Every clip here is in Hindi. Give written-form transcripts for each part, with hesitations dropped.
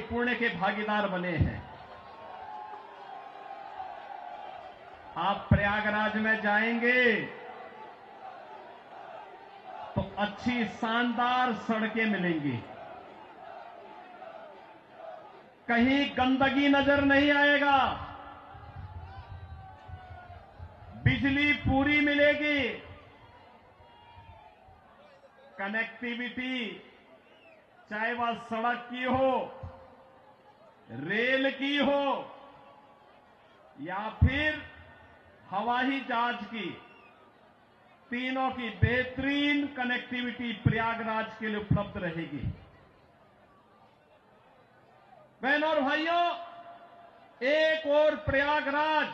पुण्य के भागीदार बने हैं। आप प्रयागराज में जाएंगे तो अच्छी शानदार सड़कें मिलेंगी, कहीं गंदगी नजर नहीं आएगा, बिजली पूरी मिलेगी, कनेक्टिविटी चाहे वह सड़क की हो, रेल की हो या फिर हवाई जहाज की, तीनों की बेहतरीन कनेक्टिविटी प्रयागराज के लिए उपलब्ध रहेगी। बहनों और भाइयों, एक और प्रयागराज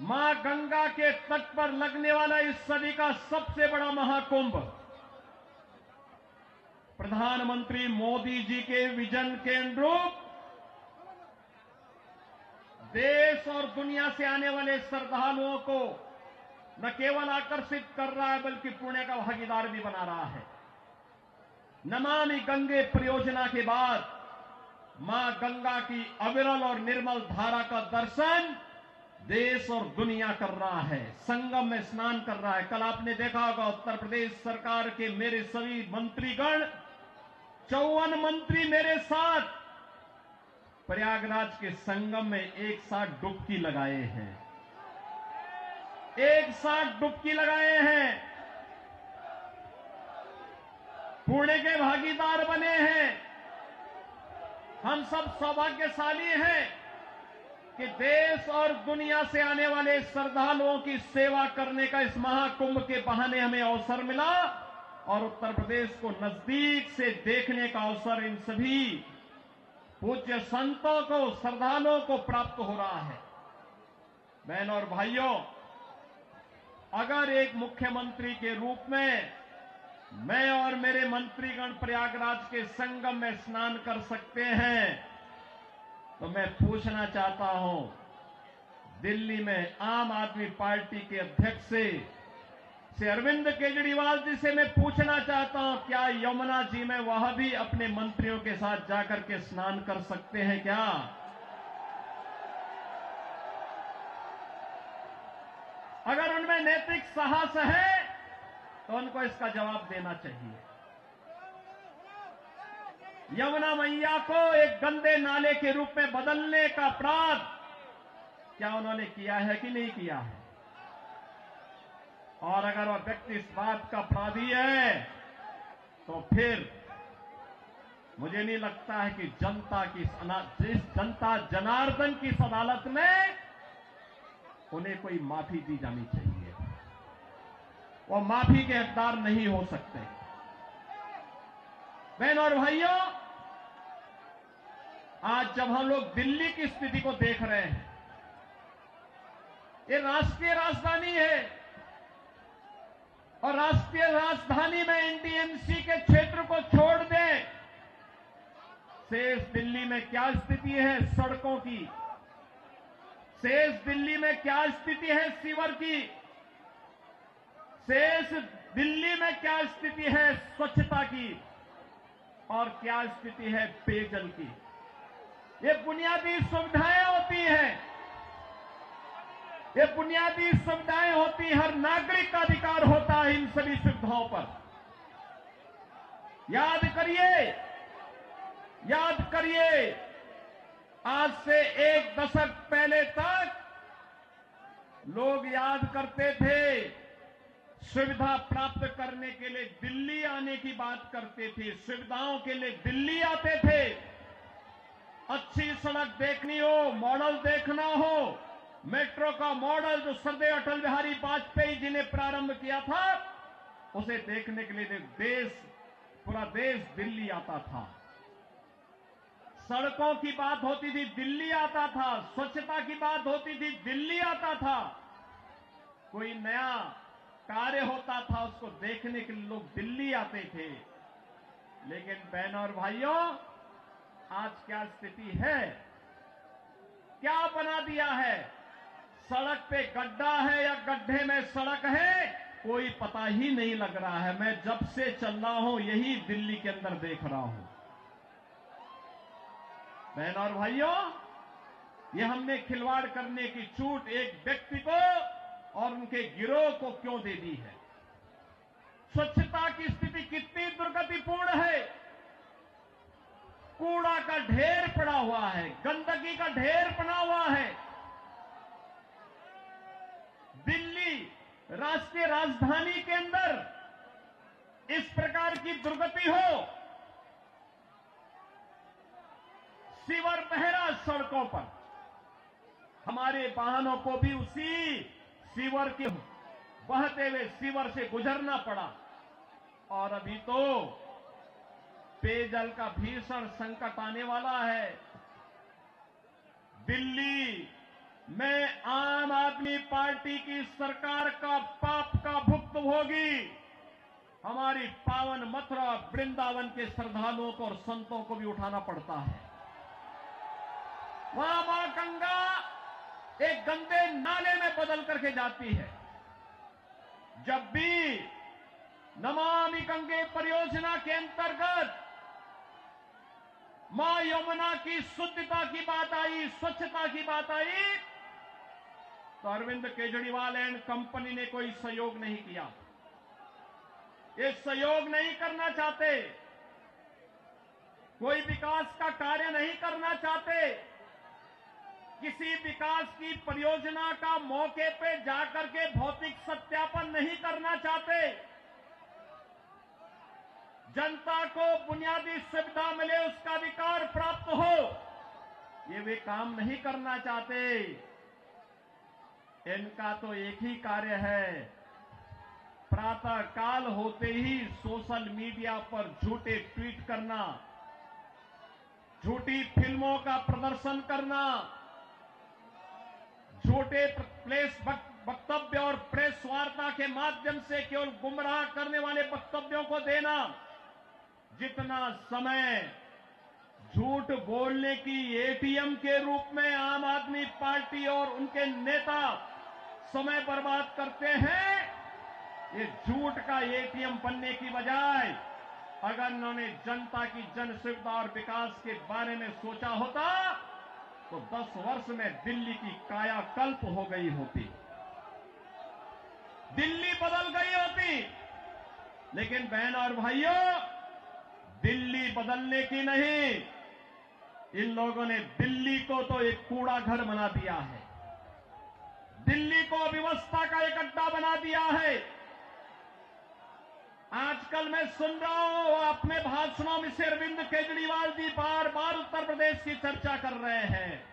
मां गंगा के तट पर लगने वाला इस सदी का सबसे बड़ा महाकुंभ, प्रधानमंत्री मोदी जी के विजन के अनुरूप देश और दुनिया से आने वाले श्रद्धालुओं को न केवल आकर्षित कर रहा है बल्कि पुण्य का भागीदार भी बना रहा है। नमामि गंगे परियोजना के बाद मां गंगा की अविरल और निर्मल धारा का दर्शन देश और दुनिया कर रहा है, संगम में स्नान कर रहा है। कल आपने देखा होगा उत्तर प्रदेश सरकार के मेरे सभी मंत्रीगण, 54 मंत्री मेरे साथ प्रयागराज के संगम में एक साथ डुबकी लगाए हैं, एक साथ डुबकी लगाए हैं, पुण्य के भागीदार बने हैं। हम सब सौभाग्यशाली हैं कि देश और दुनिया से आने वाले श्रद्धालुओं की सेवा करने का इस महाकुंभ के बहाने हमें अवसर मिला और उत्तर प्रदेश को नजदीक से देखने का अवसर इन सभी पूज्य संतों को, श्रद्धालुओं को प्राप्त हो रहा है। बहनों और भाइयों, अगर एक मुख्यमंत्री के रूप में मैं और मेरे मंत्रीगण प्रयागराज के संगम में स्नान कर सकते हैं तो मैं पूछना चाहता हूं, दिल्ली में आम आदमी पार्टी के अध्यक्ष से अरविंद केजरीवाल जी से मैं पूछना चाहता हूं, क्या यमुना जी में वह भी अपने मंत्रियों के साथ जाकर के स्नान कर सकते हैं क्या? अगर उनमें नैतिक साहस है तो उनको इसका जवाब देना चाहिए। यमुना मैया को एक गंदे नाले के रूप में बदलने का अपराध क्या उन्होंने किया है कि नहीं किया है? और अगर वह व्यक्ति इस बात का अपराधी है तो फिर मुझे नहीं लगता है कि जनता जनार्दन की इस अदालत में उन्हें कोई माफी दी जानी चाहिए। वो माफी के हकदार नहीं हो सकते। बहनों और भाइयों, आज जब हम लोग दिल्ली की स्थिति को देख रहे हैं, ये राष्ट्रीय राजधानी है और राष्ट्रीय राजधानी में एनडीएमसी के क्षेत्र को छोड़ दें, शेष दिल्ली में क्या स्थिति है सड़कों की, शेष दिल्ली में क्या स्थिति है सीवर की, शेष दिल्ली में क्या स्थिति है स्वच्छता की और क्या स्थिति है पेयजल की। ये बुनियादी सुविधाएं होती हैं, ये बुनियादी सुविधाएं होती, हर नागरिक का अधिकार होता है इन सभी सुविधाओं पर। याद करिए, आज से एक दशक पहले तक लोग याद करते थे, सुविधा प्राप्त करने के लिए दिल्ली आने की बात करते थे, सुविधाओं के लिए दिल्ली आते थे। अच्छी सड़क देखनी हो, मॉडल देखना हो, मेट्रो का मॉडल जो सरदेव अटल बिहारी वाजपेयी जी ने प्रारंभ किया था, उसे देखने के लिए पूरा देश दिल्ली आता था। सड़कों की बात होती थी, दिल्ली आता था, स्वच्छता की बात होती थी, दिल्ली आता था, कोई नया कार्य होता था उसको देखने के लिए लोग दिल्ली आते थे। लेकिन बहनों और भाइयों, आज क्या स्थिति है, क्या बना दिया है? सड़क पे गड्ढा है या गड्ढे में सड़क है, कोई पता ही नहीं लग रहा है। मैं जब से चल रहा हूं यही दिल्ली के अंदर देख रहा हूं। बहन और भाइयों, ये हमने खिलवाड़ करने की छूट एक व्यक्ति को और उनके गिरोह को क्यों दे दी है? स्वच्छता की स्थिति कितनी दुर्गतिपूर्ण है। कूड़ा का ढेर पड़ा हुआ है, गंदगी का ढेर पड़ा हुआ है। दिल्ली राष्ट्रीय राजधानी के अंदर इस प्रकार की दुर्गति हो, सीवर बह रहा सड़कों पर, हमारे वाहनों को भी उसी सीवर के बहते हुए सीवर से गुजरना पड़ा। और अभी तो पेयजल का भीषण संकट आने वाला है। दिल्ली में आम आदमी पार्टी की सरकार का पाप का भुक्तभोगी हमारी पावन मथुरा वृंदावन के श्रद्धालुओं को और संतों को भी उठाना पड़ता है। वहां मां गंगा एक गंदे नाले में बदल करके जाती है। जब भी नमामि गंगे परियोजना के अंतर्गत मां यमुना की शुद्धता की बात आई, स्वच्छता की बात आई, तो अरविंद केजरीवाल एंड कंपनी ने कोई सहयोग नहीं किया। ये सहयोग नहीं करना चाहते, कोई विकास का कार्य नहीं करना चाहते, किसी विकास की परियोजना का मौके पे जाकर के भौतिक सत्यापन नहीं करना चाहते, जनता को बुनियादी सुविधा मिले, उसका अधिकार प्राप्त हो, ये वे काम नहीं करना चाहते। इनका तो एक ही कार्य है, प्रातः काल होते ही सोशल मीडिया पर झूठे ट्वीट करना, झूठी फिल्मों का प्रदर्शन करना, झूठे प्रेस वक्तव्य और प्रेस वार्ता के माध्यम से केवल गुमराह करने वाले वक्तव्यों को देना। जितना समय झूठ बोलने की एटीएम के रूप में आम आदमी पार्टी और उनके नेता समय बर्बाद करते हैं, ये झूठ का एटीएम बनने की बजाय अगर उन्होंने जनता की जन सुविधा और विकास के बारे में सोचा होता तो 10 वर्ष में दिल्ली की कायाकल्प हो गई होती, दिल्ली बदल गई होती। लेकिन बहन और भाइयों, दिल्ली बदलने की नहीं, इन लोगों ने दिल्ली को तो एक कूड़ा घर बना दिया है, दिल्ली को अव्यवस्था का एक अड्डा बना दिया है। आजकल मैं सुन रहा हूं अपने भाषणों में से अरविंद केजरीवाल जी बार बार उत्तर प्रदेश की चर्चा कर रहे हैं,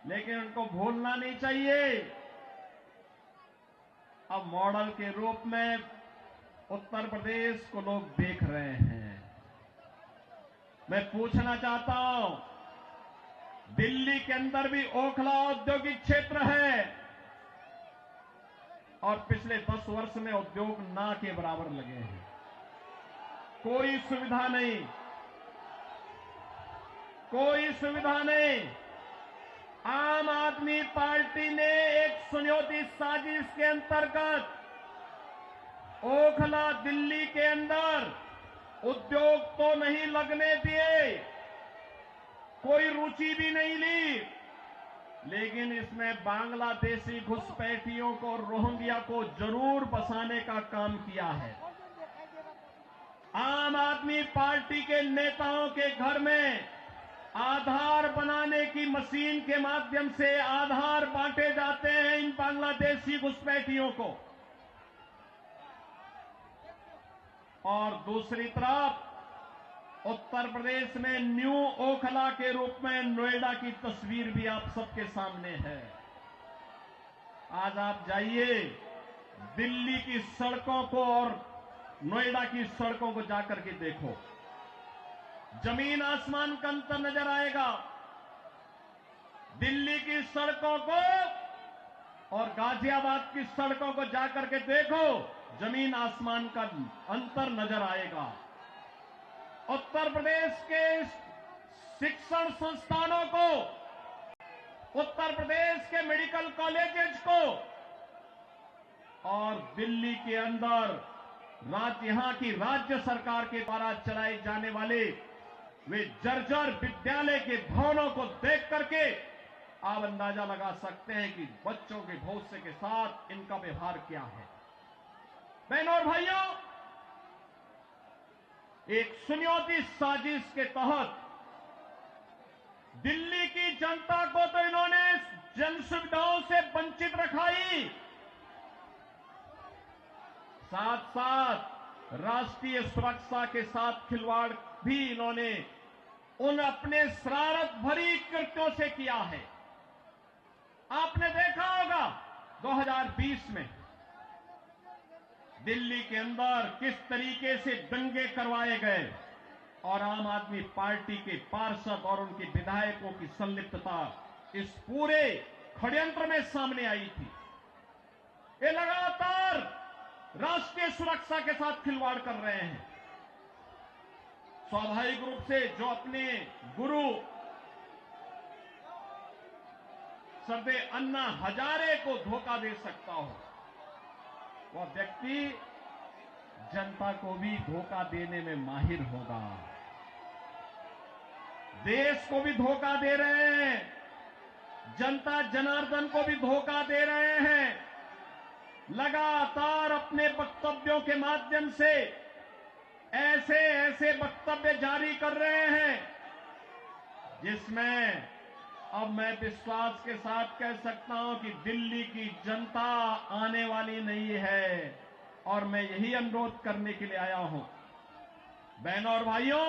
लेकिन उनको भूलना नहीं चाहिए अब मॉडल के रूप में उत्तर प्रदेश को लोग देख रहे हैं। मैं पूछना चाहता हूं, दिल्ली के अंदर भी ओखला औद्योगिक क्षेत्र है और पिछले 10 वर्ष में उद्योग ना के बराबर लगे हैं, कोई सुविधा नहीं, कोई सुविधा नहीं। आम आदमी पार्टी ने एक सुनियोजित साजिश के अंतर्गत ओखला दिल्ली के अंदर उद्योग तो नहीं लगने दिए, कोई रुचि भी नहीं ली, लेकिन इसमें बांग्लादेशी घुसपैठियों को, रोहिंग्या को जरूर बसाने का काम किया है। आम आदमी पार्टी के नेताओं के घर में आधार बनाने की मशीन के माध्यम से आधार बांटे जाते हैं इन बांग्लादेशी घुसपैठियों को, और दूसरी तरफ उत्तर प्रदेश में न्यू ओखला के रूप में नोएडा की तस्वीर भी आप सबके सामने है। आज आप जाइए दिल्ली की सड़कों को और नोएडा की सड़कों को जाकर के देखो, जमीन आसमान का अंतर नजर आएगा। दिल्ली की सड़कों को और गाजियाबाद की सड़कों को जाकर के देखो, जमीन आसमान का अंतर नजर आएगा। उत्तर प्रदेश के शिक्षण संस्थानों को, उत्तर प्रदेश के मेडिकल कॉलेजेस को और दिल्ली के अंदर यहां की राज्य सरकार के द्वारा चलाए जाने वाले वे जर्जर विद्यालय के भवनों को देख करके आप अंदाजा लगा सकते हैं कि बच्चों के भविष्य के साथ इनका व्यवहार क्या है। बहनों और भाइयों, एक सुनियोजित साजिश के तहत दिल्ली की जनता को तो इन्होंने जन सुविधाओं से वंचित रखा ही, साथ साथ राष्ट्रीय सुरक्षा के साथ खिलवाड़ भी इन्होंने उन अपने शरारत भरी कृत्यों से किया है। आपने देखा होगा 2020 में दिल्ली के अंदर किस तरीके से दंगे करवाए गए और आम आदमी पार्टी के पार्षद और उनके विधायकों की संलिप्तता इस पूरे षड्यंत्र में सामने आई थी। ये लगातार राष्ट्रीय सुरक्षा के साथ खिलवाड़ कर रहे हैं। स्वाभाविक रूप से जो अपने गुरु सरदे अन्ना हजारे को धोखा दे सकता हो, वह व्यक्ति जनता को भी धोखा देने में माहिर होगा। देश को भी धोखा दे रहे हैं, जनता जनार्दन को भी धोखा दे रहे हैं। लगातार अपने वक्तव्यों के माध्यम से ऐसे ऐसे वक्तव्य जारी कर रहे हैं जिसमें अब मैं विश्वास के साथ कह सकता हूं कि दिल्ली की जनता आने वाली नहीं है और मैं यही अनुरोध करने के लिए आया हूं। बहनों और भाइयों,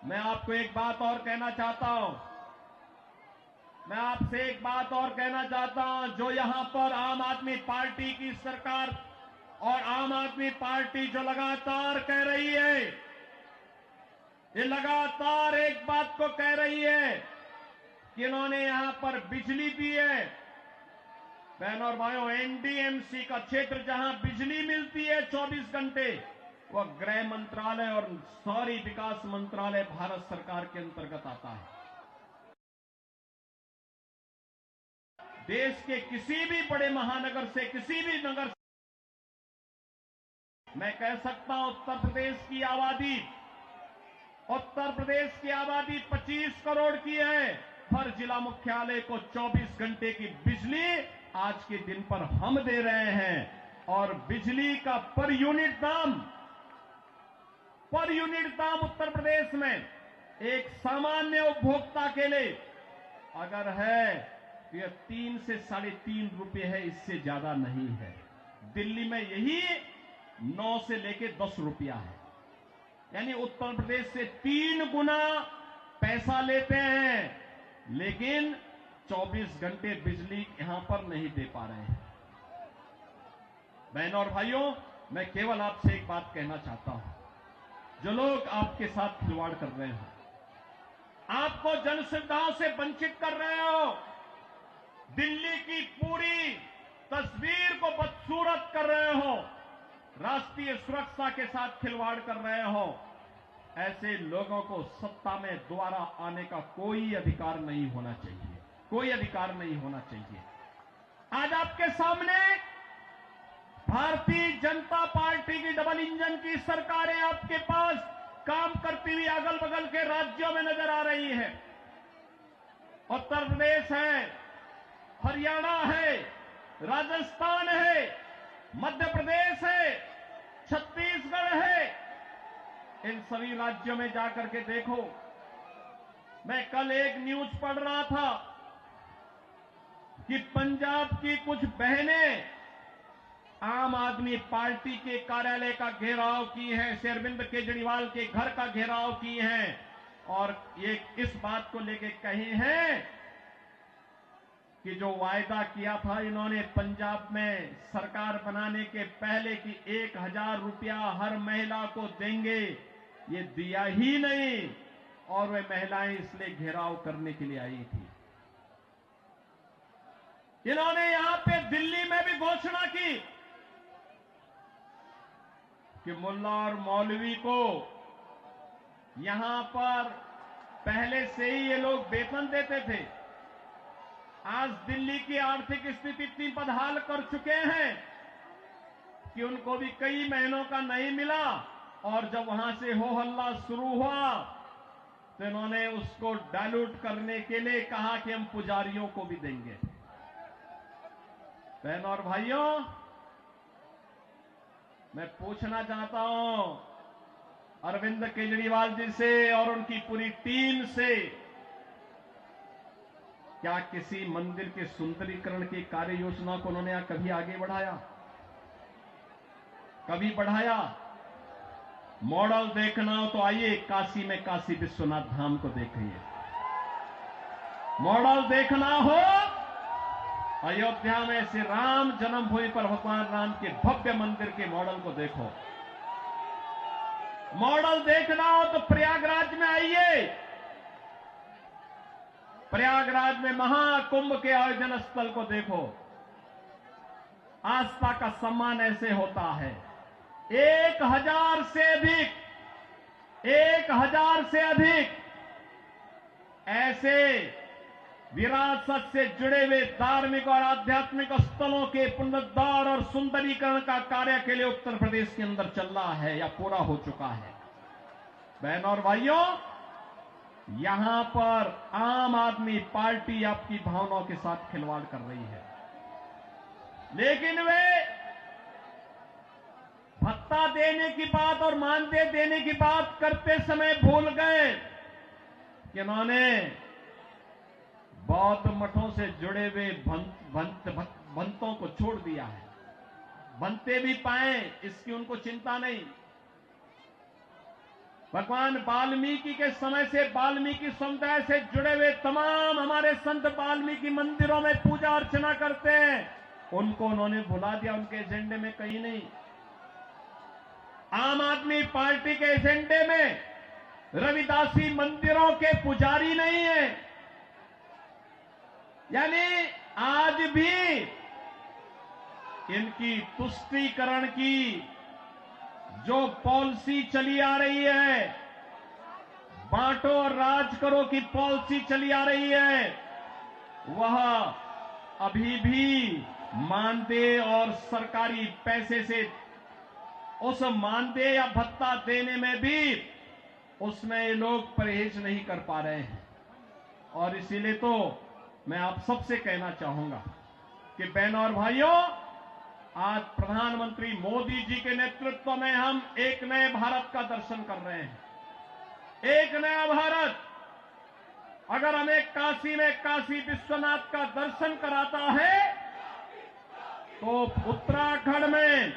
मैं आपको एक बात और कहना चाहता हूं। मैं आपसे एक बात और कहना चाहता हूं। जो यहां पर आम आदमी पार्टी की सरकार और आम आदमी पार्टी जो लगातार कह रही है, ये लगातार एक बात को कह रही है कि इन्होंने यहां पर बिजली दी है। बहनों और भाइयों, एनडीएमसी का क्षेत्र जहां बिजली मिलती है 24 घंटे, वह गृह मंत्रालय और शहरी विकास मंत्रालय भारत सरकार के अंतर्गत आता है। देश के किसी भी बड़े महानगर से, किसी भी नगर से, मैं कह सकता हूं उत्तर प्रदेश की आबादी 25 करोड़ की है। हर जिला मुख्यालय को 24 घंटे की बिजली आज के दिन पर हम दे रहे हैं और बिजली का पर यूनिट दाम उत्तर प्रदेश में एक सामान्य उपभोक्ता के लिए अगर है तो यह 3 से 3.5 रुपए है, इससे ज्यादा नहीं है। दिल्ली में यही 9 से लेके 10 रुपया है, यानी उत्तर प्रदेश से 3 गुना पैसा लेते हैं, लेकिन 24 घंटे बिजली यहां पर नहीं दे पा रहे हैं। बहनों और भाइयों, मैं केवल आपसे एक बात कहना चाहता हूं। जो लोग आपके साथ खिलवाड़ कर रहे हो, आपको जन सुविधाओं से वंचित कर रहे हो, दिल्ली की पूरी तस्वीर को बदसूरत कर रहे हो, राष्ट्रीय सुरक्षा के साथ खिलवाड़ कर रहे हो, ऐसे लोगों को सत्ता में दोबारा आने का कोई अधिकार नहीं होना चाहिए, कोई अधिकार नहीं होना चाहिए। आज आपके सामने भारतीय जनता पार्टी की डबल इंजन की सरकारें आपके पास काम करती हुई अगल बगल के राज्यों में नजर आ रही है। उत्तर प्रदेश है, हरियाणा है, राजस्थान है, मध्य प्रदेश है, छत्तीसगढ़ है। इन सभी राज्यों में जाकर के देखो। मैं कल एक न्यूज पढ़ रहा था कि पंजाब की कुछ बहनें आम आदमी पार्टी के कार्यालय का घेराव की हैं, श्री अरविंद केजरीवाल के घर का घेराव की हैं और ये इस बात को लेके कही हैं कि जो वायदा किया था इन्होंने पंजाब में सरकार बनाने के पहले कि 1000 रुपया हर महिला को देंगे, ये दिया ही नहीं और वे महिलाएं इसलिए घेराव करने के लिए आई थी। इन्होंने यहां पे दिल्ली में भी घोषणा की कि मुल्ला और मौलवी को यहां पर पहले से ही ये लोग वेतन देते थे। आज दिल्ली की आर्थिक स्थिति इतनी बदहाल कर चुके हैं कि उनको भी कई महीनों का नहीं मिला, और जब वहां से हो हल्ला शुरू हुआ तो इन्होंने उसको डाइल्यूट करने के लिए कहा कि हम पुजारियों को भी देंगे। बहन और भाइयों, मैं पूछना चाहता हूं अरविंद केजरीवाल जी से और उनकी पूरी टीम से, क्या किसी मंदिर के सुंदरीकरण की कार्य योजना को उन्होंने कभी आगे बढ़ाया? कभी बढ़ाया? मॉडल देखना हो तो आइए काशी में काशी विश्वनाथ धाम को देखिए। मॉडल देखना हो अयोध्या में श्री राम जन्मभूमि पर भगवान राम के भव्य मंदिर के मॉडल को देखो। मॉडल देखना हो तो प्रयागराज में आइए। प्रयागराज में महाकुंभ के आयोजन स्थल को देखो। आस्था का सम्मान ऐसे होता है। 1000 से अधिक ऐसे विरासत से जुड़े हुए धार्मिक और आध्यात्मिक स्थलों के पुनरुद्धार और सुंदरीकरण का कार्य के लिए उत्तर प्रदेश के अंदर चल रहा है या पूरा हो चुका है। बहन और भाइयों, यहां पर आम आदमी पार्टी आपकी भावनाओं के साथ खिलवाड़ कर रही है, लेकिन वे भत्ता देने की बात और मानदेय देने की बात करते समय भूल गए कि उन्होंने बौद्ध मठों से जुड़े हुए भंतों को छोड़ दिया है। बनते भी पाए इसकी उनको चिंता नहीं। भगवान वाल्मीकि के समय से वाल्मीकि समुदाय से जुड़े हुए तमाम हमारे संत वाल्मीकि मंदिरों में पूजा अर्चना करते हैं, उनको उन्होंने भुला दिया। उनके एजेंडे में कहीं नहीं। आम आदमी पार्टी के एजेंडे में रविदासी मंदिरों के पुजारी नहीं है। यानी आज भी इनकी तुष्टीकरण की जो पॉलिसी चली आ रही है, बांटो और राज करो की पॉलिसी चली आ रही है, वह अभी भी मानदेय और सरकारी पैसे से उस मानदेय या भत्ता देने में भी उसमें ये लोग परहेज नहीं कर पा रहे हैं। और इसीलिए तो मैं आप सबसे कहना चाहूंगा कि बहनों और भाइयों, आज प्रधानमंत्री मोदी जी के नेतृत्व में हम एक नए भारत का दर्शन कर रहे हैं। एक नया भारत अगर हमें काशी में काशी विश्वनाथ का दर्शन कराता है तो उत्तराखंड में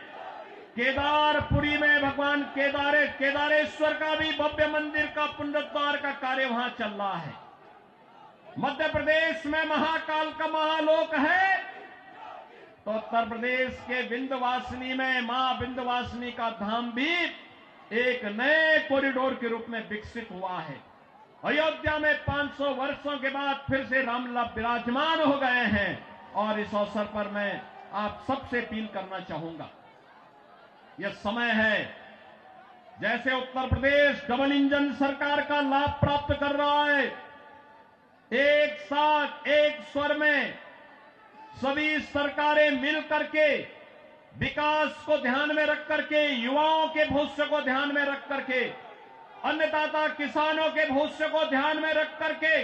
केदारपुरी में भगवान केदारेश्वर का भी भव्य मंदिर का पुनरुद्धार का कार्य वहां चल रहा है। मध्य प्रदेश में महाकाल का महालोक है तो उत्तर प्रदेश के विंध्यवासिनी में मां विंध्यवासिनी का धाम भी एक नए कॉरिडोर के रूप में विकसित हुआ है। अयोध्या में 500 वर्षों के बाद फिर से रामलला विराजमान हो गए हैं। और इस अवसर पर मैं आप सबसे अपील करना चाहूंगा, यह समय है, जैसे उत्तर प्रदेश डबल इंजन सरकार का लाभ प्राप्त कर रहा है, एक साथ एक स्वर में सभी सरकारें मिल करके विकास को ध्यान में रख करके, युवाओं के भविष्य को ध्यान में रख करके, अन्नदाता किसानों के भविष्य को ध्यान में रख करके,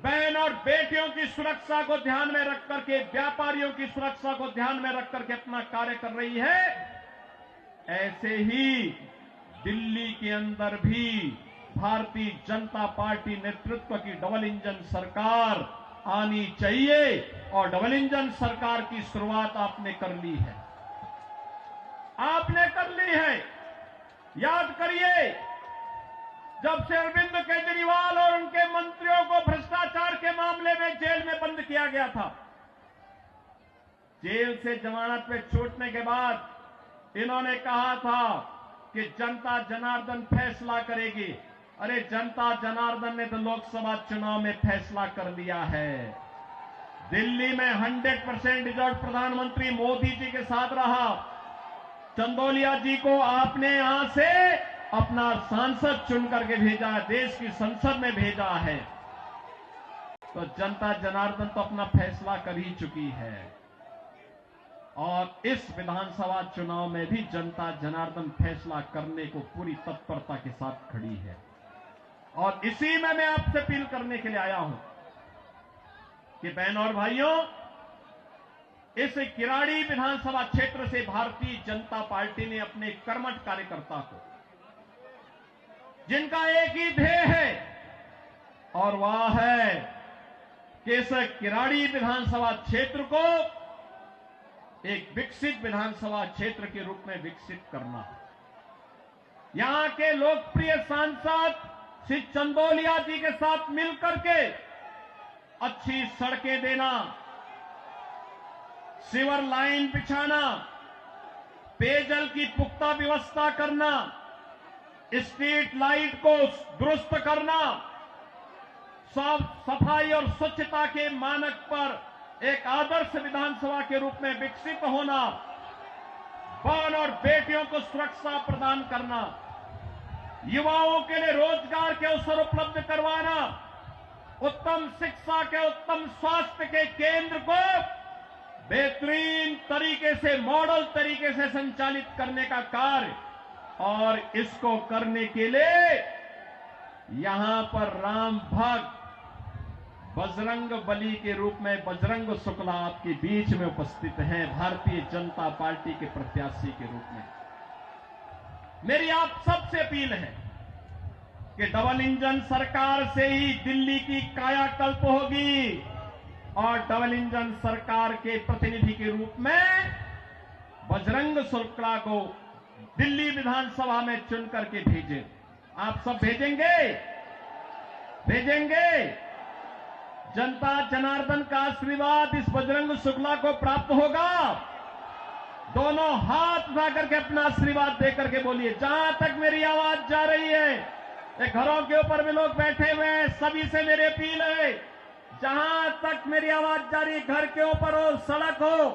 बहन और बेटियों की सुरक्षा को ध्यान में रख करके, व्यापारियों की सुरक्षा को ध्यान में रख करके अपना कार्य कर रही है। ऐसे ही दिल्ली के अंदर भी भारतीय जनता पार्टी नेतृत्व की डबल इंजन सरकार आनी चाहिए और डबल इंजन सरकार की शुरुआत आपने कर ली है। आपने कर ली है। याद करिए, जब से अरविंद केजरीवाल और उनके मंत्रियों को भ्रष्टाचार के मामले में जेल में बंद किया गया था, जेल से जमानत पे छूटने के बाद इन्होंने कहा था कि जनता जनार्दन फैसला करेगी। अरे जनता जनार्दन ने तो लोकसभा चुनाव में फैसला कर लिया है। दिल्ली में 100% रिजल्ट प्रधानमंत्री मोदी जी के साथ रहा। चंदौलिया जी को आपने यहां से अपना सांसद चुन करके भेजा है, देश की संसद में भेजा है। तो जनता जनार्दन तो अपना फैसला कर ही चुकी है। और इस विधानसभा चुनाव में भी जनता जनार्दन फैसला करने को पूरी तत्परता के साथ खड़ी है। और इसी में मैं आपसे अपील करने के लिए आया हूं कि बहनों और भाइयों, इस किराड़ी विधानसभा क्षेत्र से भारतीय जनता पार्टी ने अपने कर्मठ कार्यकर्ता को, जिनका एक ही ध्येय है और वह है कि इस किराड़ी विधानसभा क्षेत्र को एक विकसित विधानसभा क्षेत्र के रूप में विकसित करना। यहां के लोकप्रिय सांसद श्री चंदोलिया जी के साथ मिलकर के अच्छी सड़कें देना, सीवर लाइन बिछाना, पेयजल की पुख्ता व्यवस्था करना, स्ट्रीट लाइट को दुरुस्त करना, साफ सफाई और स्वच्छता के मानक पर एक आदर्श विधानसभा के रूप में विकसित होना, बहन और बेटियों को सुरक्षा प्रदान करना, युवाओं के लिए रोजगार के अवसर उपलब्ध करवाना, उत्तम शिक्षा के, उत्तम स्वास्थ्य के केंद्र को बेहतरीन तरीके से, मॉडल तरीके से संचालित करने का कार्य, और इसको करने के लिए यहां पर राम भक्त बजरंग बली के रूप में बजरंग शुक्ला आपके बीच में उपस्थित हैं, भारतीय जनता पार्टी के प्रत्याशी के रूप में। मेरी आप सबसे अपील है कि डबल इंजन सरकार से ही दिल्ली की कायाकल्प होगी और डबल इंजन सरकार के प्रतिनिधि के रूप में बजरंग शुक्ला को दिल्ली विधानसभा में चुन करके भेजें। आप सब भेजेंगे? भेजेंगे? जनता जनार्दन का आशीर्वाद इस बजरंग शुक्ला को प्राप्त होगा? दोनों हाथ उठा करके अपना आशीर्वाद देकर के बोलिए। जहां तक मेरी आवाज जा रही है, ये घरों के ऊपर भी लोग बैठे हुए हैं, सभी से मेरी अपील है, जहां तक मेरी आवाज जा रही है, घर के ऊपर हो, सड़क हो,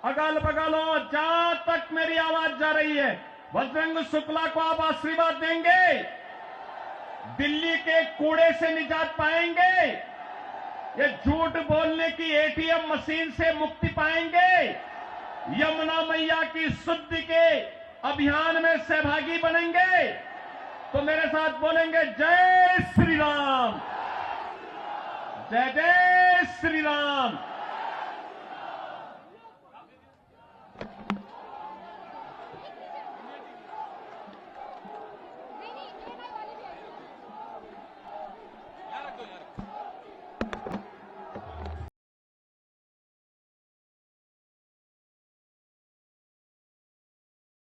अगल बगल हो, जहां तक मेरी आवाज जा रही है, बजरंग शुक्ला को आप आशीर्वाद देंगे? दिल्ली के कूड़े से निजात पाएंगे? ये झूठ बोलने की एटीएम मशीन से मुक्ति पाएंगे? यमुना मैया की शुद्धि के अभियान में सहभागी बनेंगे? तो मेरे साथ बोलेंगे जय श्री राम, जय जय श्री राम।